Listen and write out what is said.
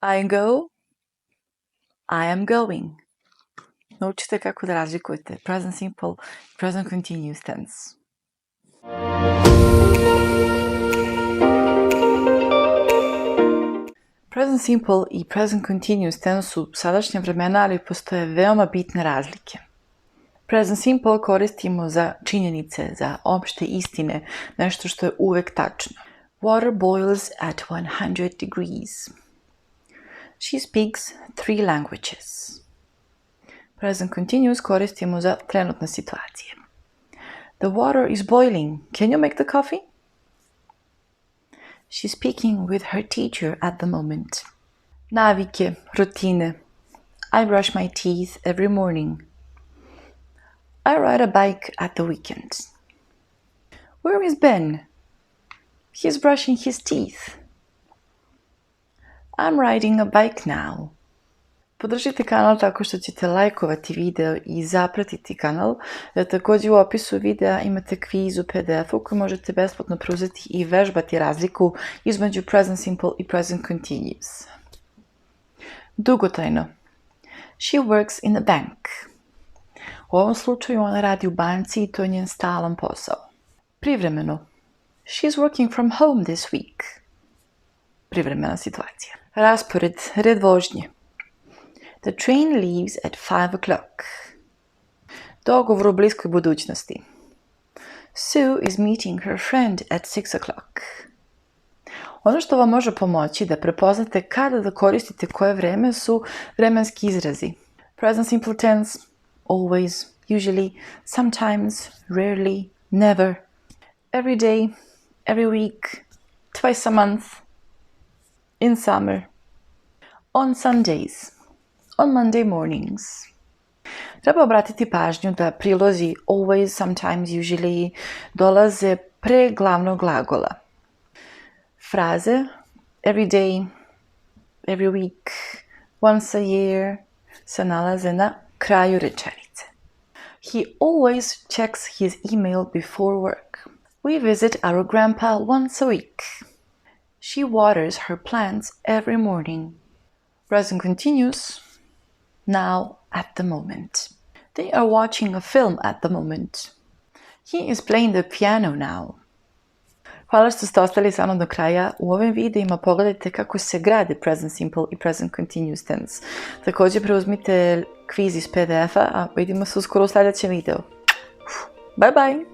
I go, I am going. Naučite kako da razlikujete present simple i present continuous tense. Present simple i present continuous tense su sadašnja vremena, ali postoje veoma bitne razlike. Present simple koristimo za činjenice, za opšte istine, nešto što je uvek tačno. Water boils at 100 degrees. She speaks 3 languages. Present continuous koristimo za trenutne situacije. The water is boiling. Can you make the coffee? She's speaking with her teacher at the moment. Navike, rutine. I brush my teeth every morning. I ride a bike at the weekend. Where is Ben? He's brushing his teeth. I'm riding a bike now. Podržite kanal tako što ćete lajkovati video i zapratiti kanal. Također u opisu videa imate kviz u PDF-u koji možete besplatno preuzeti i vežbati razliku između present simple i present continuous. Dugotrajno. She works in a bank. U ovom slučaju ona radi u banci i to je njen stalan posao. Privremeno. She's working from home this week. Privremena situacija. Raspored, red vožnje. The train leaves at 5 o'clock. Dogovor u bliskoj budućnosti. Sue is meeting her friend at 6 o'clock. Ono što vam može pomoći da prepoznate kada da koristite koje vreme su vremenski izrazi. Present simple tense, always, usually, sometimes, rarely, never. Every day, every week, twice a month, in summer, on Sundays, on Monday mornings. Treba obratiti pažnju da prilozi always, sometimes, usually dolaze pre glavnog glagola. Fraze every day, every week, once a year se nalaze na kraju rečenice. He always checks his email before work. We visit our grandpa once a week. She waters her plants every morning. Present continuous, now at the moment. They are watching a film at the moment. He is playing the piano now. Hvala što ste ostali sa mnom do kraja. U ovim videima pogledajte kako se grade present simple i present continuous tense. Također preuzmite kviz iz PDF-a, a vidimo se uskoro u sljedećem videu. Bye bye!